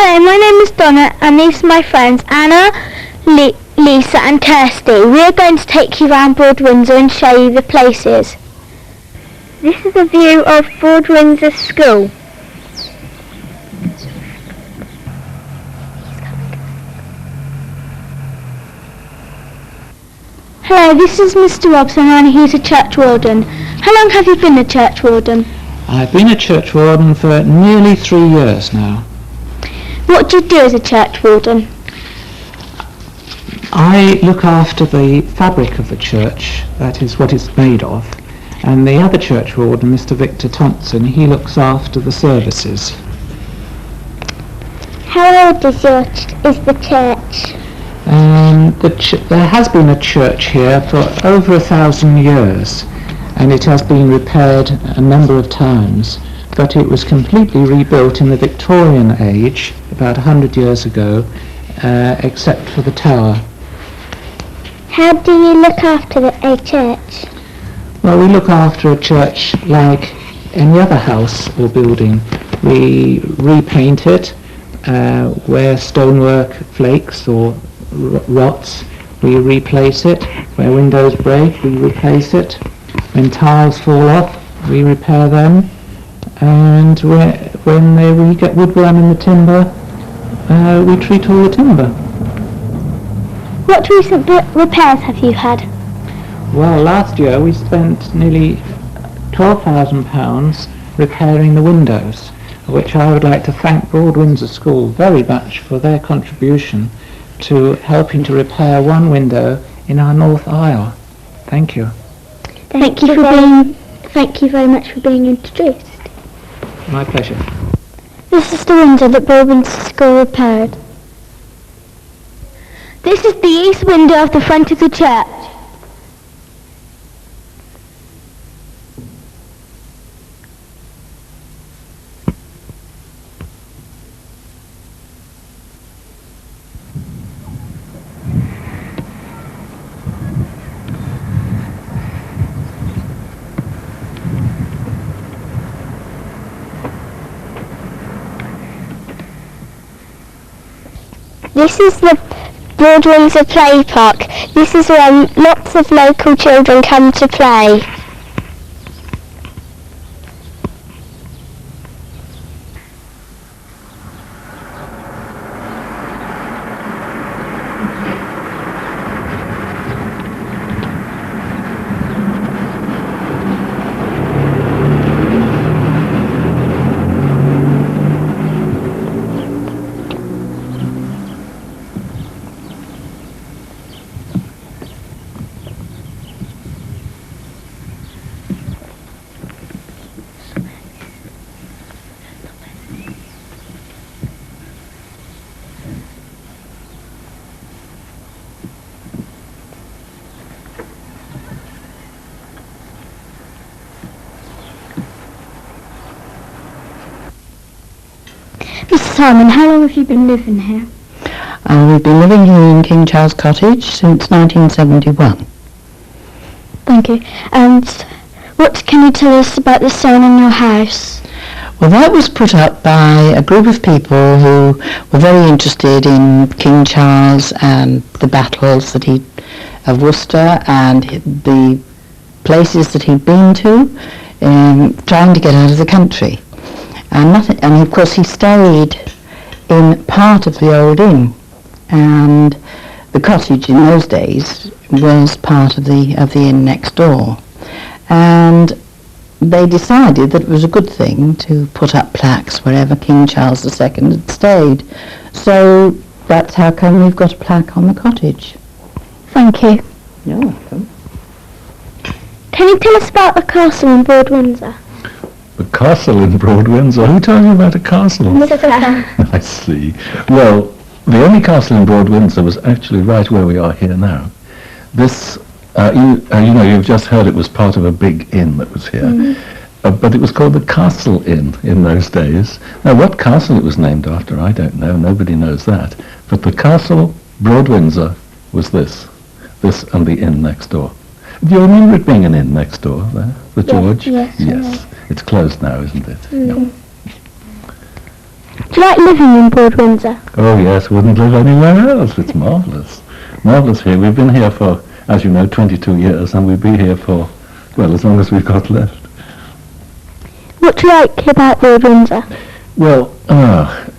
Hello, my name is Donna and these are my friends Anna, Lisa and Kirsty. We are going to take you around Broadwindsor and show you the places. This is a view of Broadwindsor School. Hello, this is Mr. Robson and he's a church warden. How long have you been a church warden? I've been a church warden for nearly 3 years now. What do you do as a church warden? I look after the fabric of the church, that is what it's made of, and the other church warden, Mr. Victor Thompson, he looks after the services. How old is the church? There has been a church here for over 1,000 years, and it has been repaired a number of times, but it was completely rebuilt in the Victorian age, about 100 years ago, except for the tower. How do you look after a church? Well, we look after a church like any other house or building. We repaint it where stonework flakes or rots. We replace it. Where windows break, we replace it. When tiles fall off, we repair them. And when we get woodworm in the timber, we treat all the timber. What recent repairs have you had? Well, last year we spent nearly £12,000 repairing the windows, which I would like to thank Broadwindsor School very much for their contribution to helping to repair one window in our north aisle. Thank you. Thank you very much for being introduced. My pleasure. This is the window that Broadwindsor School repaired. This is the east window of the front of the church. This is the Broadwindsor Play Park. This is where lots of local children come to play. Mr. Simon, how long have you been living here? We've been living here in King Charles Cottage since 1971. Thank you. And what can you tell us about the sign on your house? Well, that was put up by a group of people who were very interested in King Charles and the battles of Worcester and the places that he'd been to, trying to get out of the country. And of course he stayed in part of the old inn, and the cottage in those days was part of the inn next door. And they decided that it was a good thing to put up plaques wherever King Charles II had stayed. So that's how come we've got a plaque on the cottage. Thank you. You're welcome. Can you tell us about the castle in Broadwindsor? The castle in Broadwindsor? Who told you about a castle? I see. Well, the only castle in Broadwindsor was actually right where we are here now. This, you've just heard it was part of a big inn that was here. But it was called the Castle Inn in those days. Now, what castle it was named after, I don't know. Nobody knows that. But the castle, Broadwindsor, was this and the inn next door. Do you remember it being an inn next door there, the George? Yes. It's closed now, isn't it? Yeah. Do you like living in Broadwindsor? Oh yes, wouldn't live anywhere else. It's marvellous. Marvellous here. We've been here for, as you know, 22 years, and we'll be here for, well, as long as we've got left. What do you like about Broadwindsor? Well,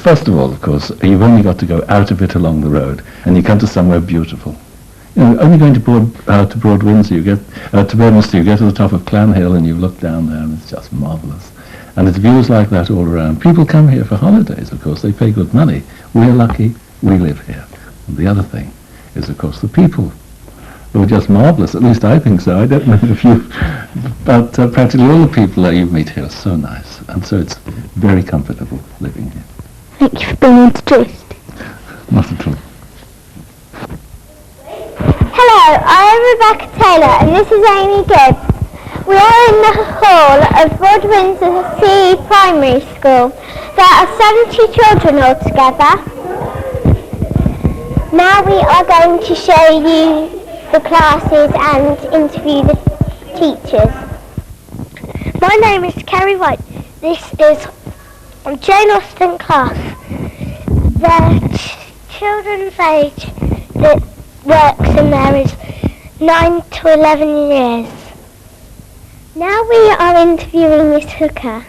first of all, of course, you've only got to go out of it along the road, and you come to somewhere beautiful. You know, only going to Broadwindsor, you get to Broadwindsor, you get to the top of Clan Hill, and you look down there, and it's just marvellous. And it's views like that all around. People come here for holidays, of course. They pay good money. We're lucky. We live here. And the other thing is, of course, the people. Who are just marvellous. At least I think so. I don't know if you... But practically all the people that you meet here are so nice. And so it's very comfortable living here. Thank you for being introduced. Not at all. Hello, I'm Rebecca Taylor and this is Amy Gibbs. We are in the hall of Broadwindsor CE Primary School. There are 70 children altogether. Now we are going to show you the classes and interview the teachers. My name is Kerry White. This is Jane Austen class. The children's age that works in there is 9 to 11 years. Now we are interviewing Miss Hooker.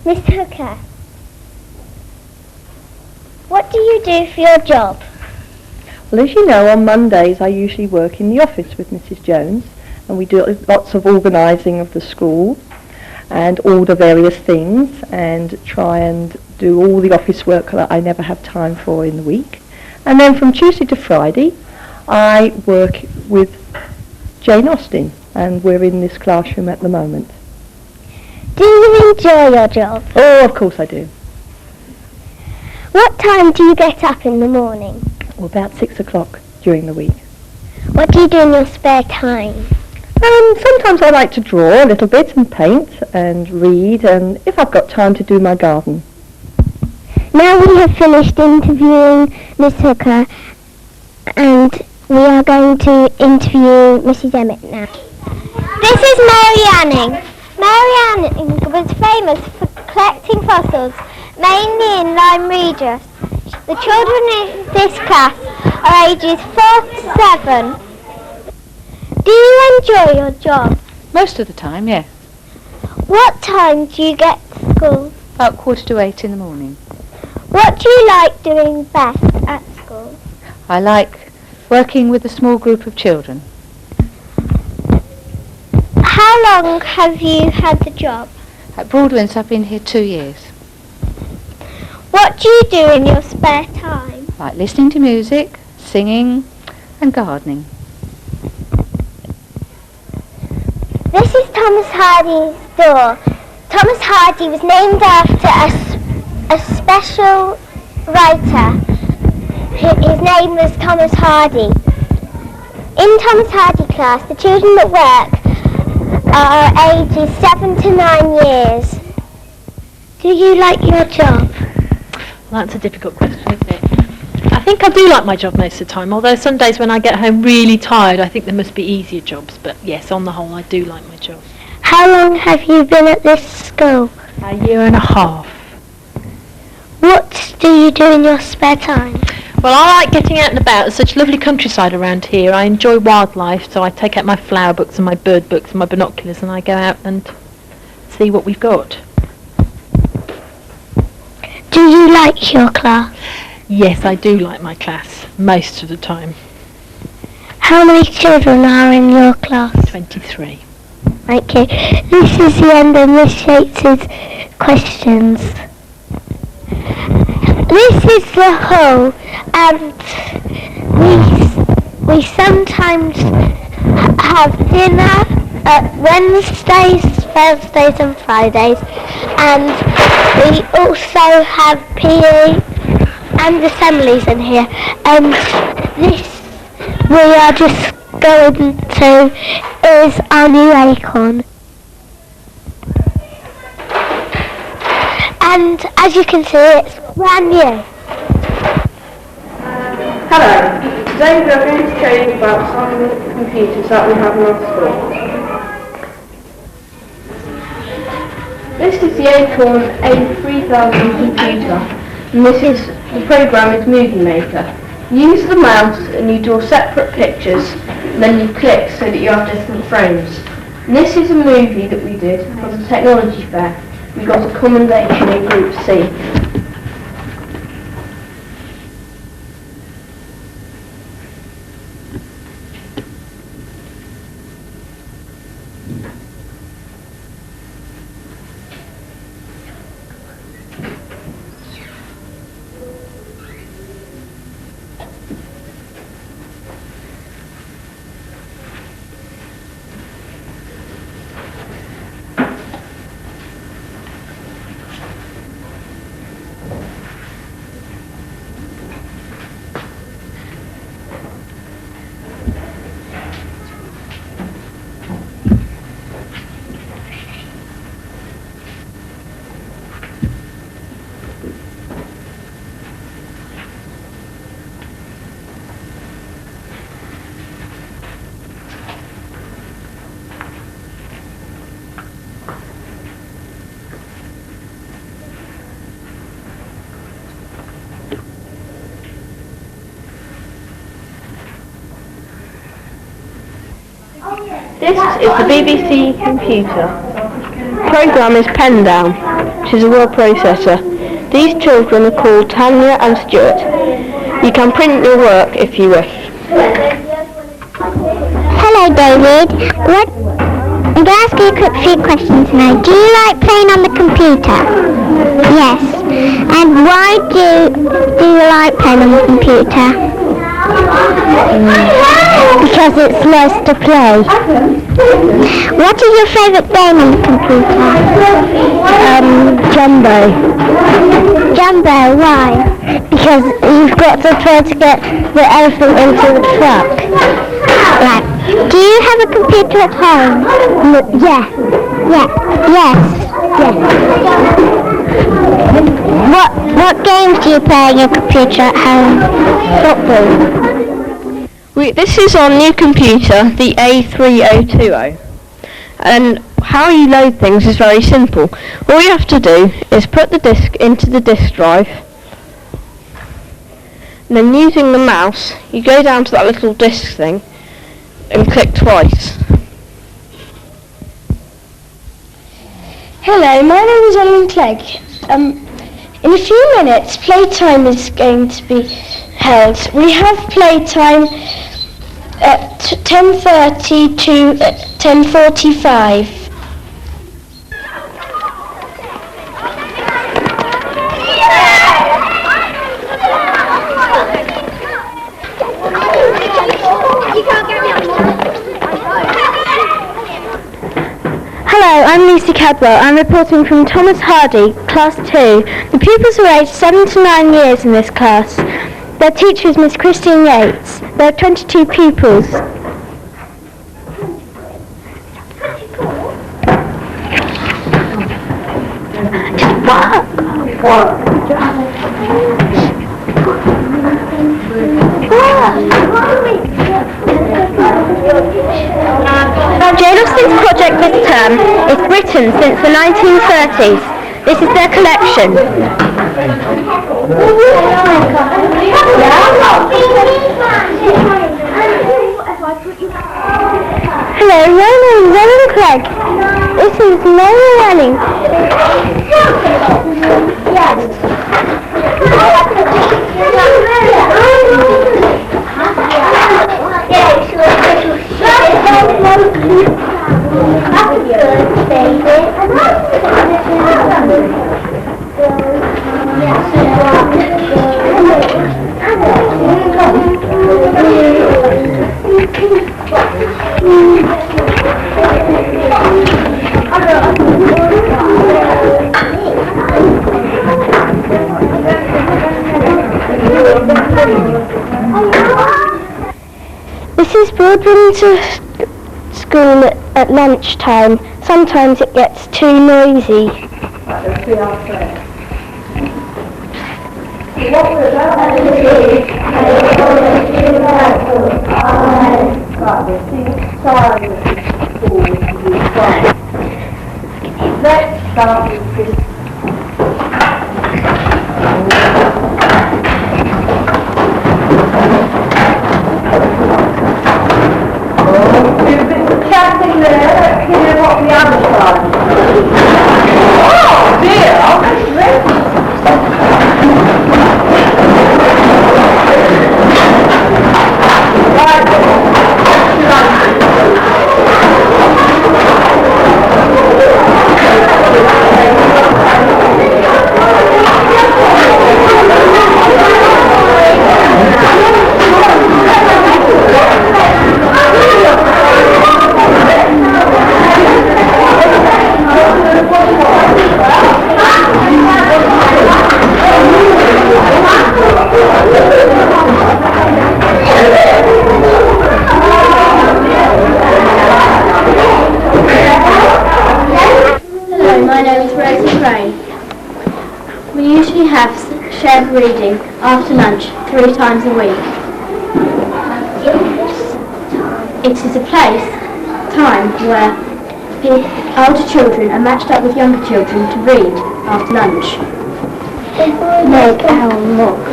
Miss Hooker, what do you do for your job? Well, as you know, on Mondays I usually work in the office with Mrs. Jones, and we do lots of organising of the school and order various things and try and do all the office work that I never have time for in the week. And then from Tuesday to Friday I work with Jane Austen, and we're in this classroom at the moment. Do you enjoy your job? Oh, of course I do. What time do you get up in the morning? Well, about 6 o'clock during the week. What do you do in your spare time? Sometimes I like to draw a little bit and paint and read, and if I've got time, to do my garden. Now we have finished interviewing Miss Hooker and we are going to interview Mrs. Emmett now. This is Mary Anning. Mary Anning was famous for collecting fossils, mainly in Lyme Regis. The children in this class are ages 4 to 7. Do you enjoy your job? Most of the time, yes. What time do you get to school? About 7:45 in the morning. What do you like doing best at school? I like working with a small group of children. How long have you had the job? At Broadwindsor, I've been here 2 years. What do you do in your spare time? I like listening to music, singing and gardening. This is Thomas Hardy's door. Thomas Hardy was named after a special writer. His name was Thomas Hardy. In Thomas Hardy class, the children that work are ages 7 to 9 years. Do you like your job? Well, that's a difficult question, isn't it? I think I do like my job most of the time, although some days when I get home really tired, I think there must be easier jobs. But yes, on the whole, I do like my job. How long have you been at this school? A year and a half. What do you do in your spare time? Well, I like getting out and about. There's such lovely countryside around here. I enjoy wildlife, so I take out my flower books and my bird books and my binoculars and I go out and see what we've got. Do you like your class? Yes, I do like my class, most of the time. How many children are in your class? 23. Thank you. This is the end of Miss Yates's questions. This is the hall, and we sometimes have dinner at Wednesdays, Thursdays and Fridays, and we also have PE and assemblies in here, and this we are just going to is our new acorn. And as you can see, it's brand new. Hello, today we are going to tell you about some of the computers that we have in our school. This is the Acorn A3000 computer. And the program is Movie Maker. You use the mouse and you draw separate pictures, and then you click so that you have different frames. And this is a movie that we did for the technology fair. We got a commendation in Group C. This is the BBC computer. The program is Pen Down, which is a word processor. These children are called Tanya and Stuart. You can print your work if you wish. Hello, David. I'm going to ask you a quick few questions now. Do you like playing on the computer? Yes. And why do you like playing on the computer? Because it's nice to play. What is your favourite game on the computer? Jumbo. Jumbo, why? Because you've got to try to get the elephant into the truck. Right. Do you have a computer at home? Yes. What games do you play on your computer at home? Football. This is our new computer, the A3020. And how you load things is very simple. All you have to do is put the disk into the disk drive. And then using the mouse, you go down to that little disk thing and click twice. Hello, my name is Ellen Clegg. In a few minutes, playtime is going to be held. We have playtime at 10:30 to 10:45. Hello, I'm Lucy Cadwell. I'm reporting from Thomas Hardy, Class 2. The pupils are aged 7 to 9 years in this class. Their teacher is Miss Christine Yates. There are 22 pupils. Jane Austen's project this term is Britain since the 1930s. This is their collection. Hello, my name is Ellen Clegg. This is Mary Welling. This is Broadwindsor school at lunchtime. Sometimes it gets too noisy. Let's start with this. have shared reading after lunch 3 times a week. It is a time where older children are matched up with younger children to read after lunch. Meg our look.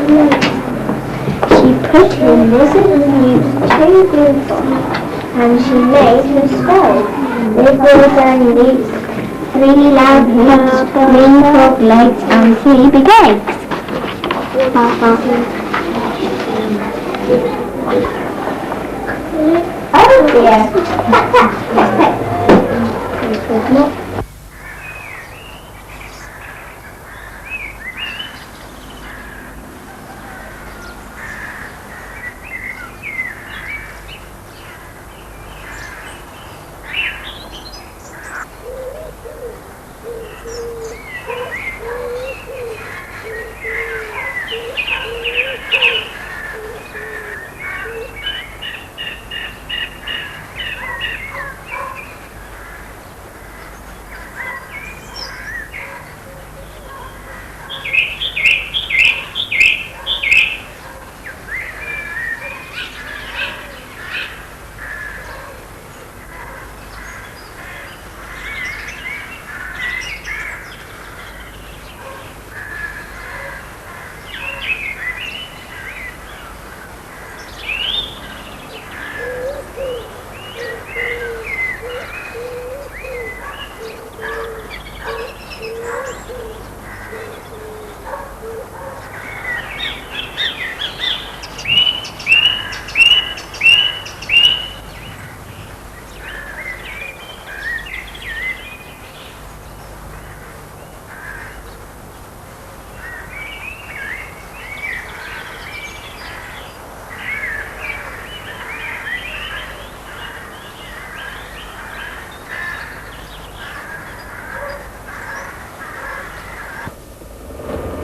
She put in this used 2 blue bottles and she made her spell. It was only 3 loud hips, 3 frog legs and 3 big eggs. Oh dear.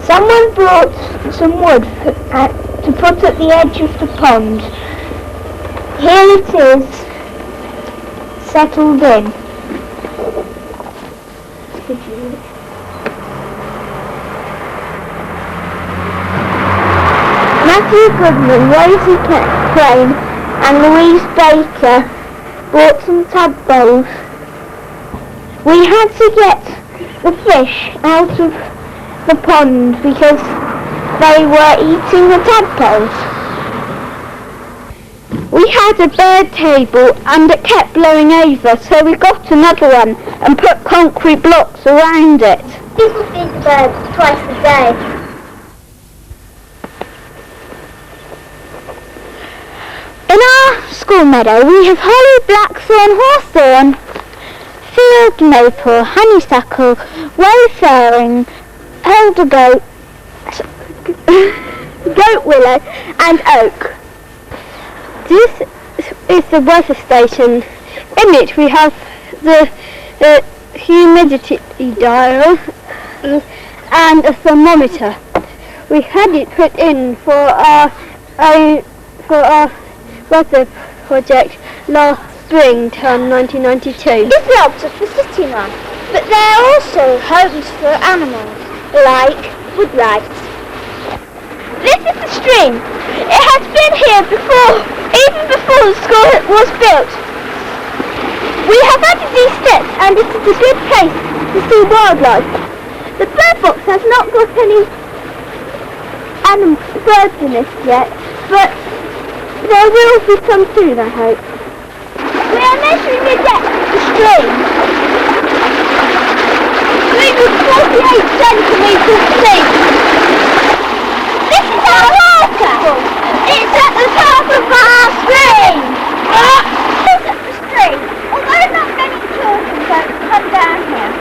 Someone brought some wood to put at the edge of the pond. Here it is, settled in. Matthew Goodman, Rosie Crane and Louise Baker bought some tadpoles. We had to get the fish out of the pond because they were eating the tadpoles. We had a bird table and it kept blowing over, so we got another one and put concrete blocks around it. People feed the birds twice a day. In our school meadow we have holly, blackthorn, hawthorn, field maple, honeysuckle, wayfaring, elder goat, goat willow and oak. This is the weather station. In it we have the humidity dial and a thermometer. We had it put in for our weather project last spring, term 1992. These blocks are for city life, but they're also homes for animals, like woodlice. This is the stream. It has been here before, even before the school was built. We have added these steps and it is a good place to see wildlife. The bird box has not got any birds in it yet, but there will be some soon, I hope. We are measuring the depth of the stream. It was 48 centimetres deep. This is our water. It's at the top of our stream. Look at the stream. Although not many children don't come down here,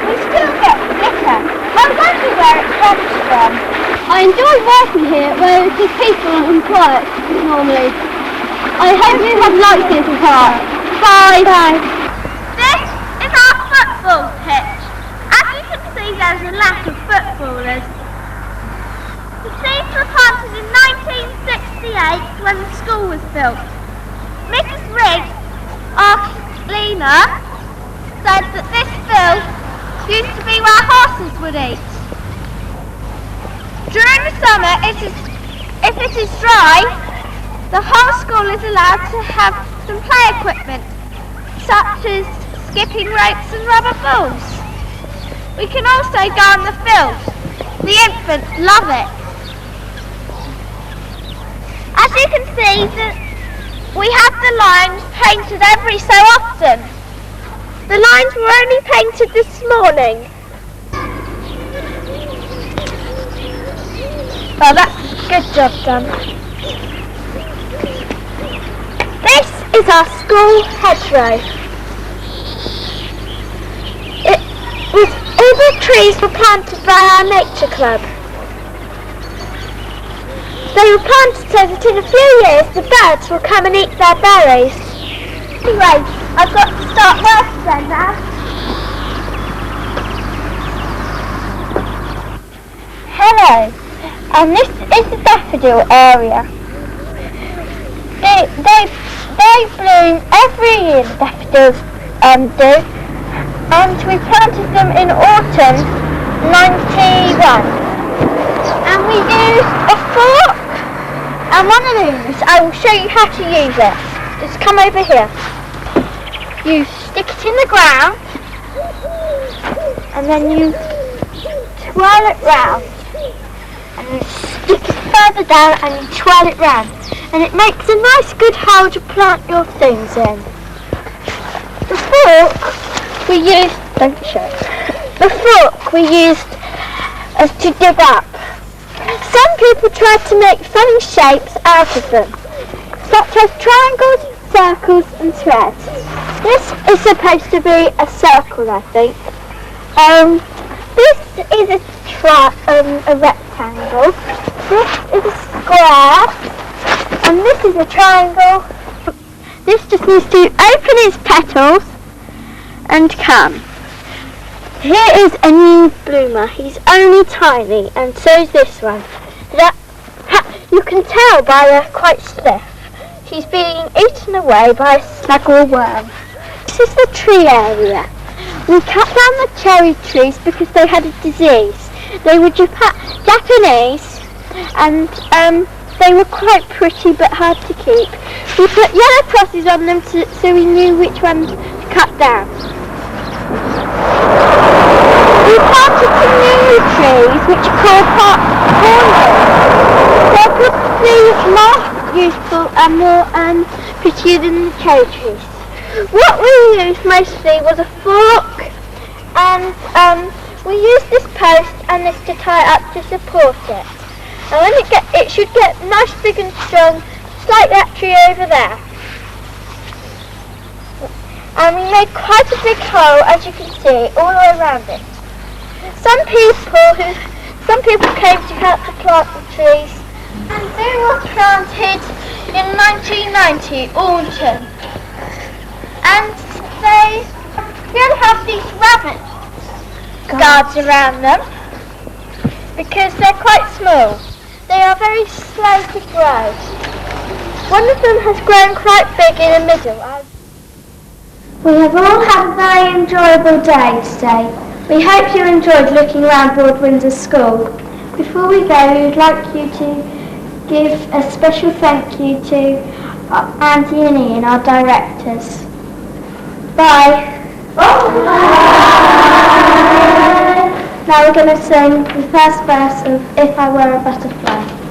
we still get litter. I wonder where it comes from. I enjoy working here where it is peaceful and quiet normally. I hope you have liked this part. Bye. Bye. This is our football pitch. As you can see, there's a lack of footballers. The seeds were planted in 1968 when the school was built. Mrs. Riggs, our cleaner, said that this field used to be where horses would eat. During the summer, if it is dry, the whole school is allowed to have some play equipment, such as skipping ropes and rubber balls. We can also go on the field. The infants love it. As you can see, we have the lines painted every so often. The lines were only painted this morning. Well, that's a good job done. This is our school hedgerow. All the trees were planted by our nature club. They were planted so that in a few years the birds will come and eat their berries. Anyway, I've got to start working then now. Hello, and this is the daffodil area. They bloom every year, the daffodils do. And we planted them in autumn 91. And we used a fork and one of these. I will show you how to use it. Just come over here. You stick it in the ground and then you twirl it round. And then stick it further down and you twirl it round. And it makes a nice good hole to plant your things in. The fork we used, the fork we used to dig up. Some people tried to make funny shapes out of them, such as triangles, circles and threads. This is supposed to be a circle, I think. This is a rectangle. This is a square. And this is a triangle. This just needs to open its petals and come. Here is a new bloomer. He's only tiny, and so is this one. You can tell by they're quite stiff. He's being eaten away by a snaggle worm. This is the tree area. We cut down the cherry trees because they had a disease. They were Japanese, and they were quite pretty but hard to keep. We put yellow crosses on them so we knew which ones to cut down. We planted some new trees which are called hornbills. They're probably more useful and more prettier than the cherry trees. What we used mostly was a fork, and we used this post and this to tie up to support it. And when it should get nice, big and strong, just like that tree over there. And we made quite a big hole, as you can see, all the way around it. Some people came to help to plant the trees, and they were planted in 1990 autumn. And they still have these rabbit guards around them because they're quite small. They are very slow to grow. One of them has grown quite big in the middle. We have all had a very enjoyable day today. We hope you enjoyed looking around Broadwindsor School. Before we go, we would like you to give a special thank you to Andy and Ian, our directors. Bye. Bye. Now we're going to sing the first verse of If I Were a Butterfly.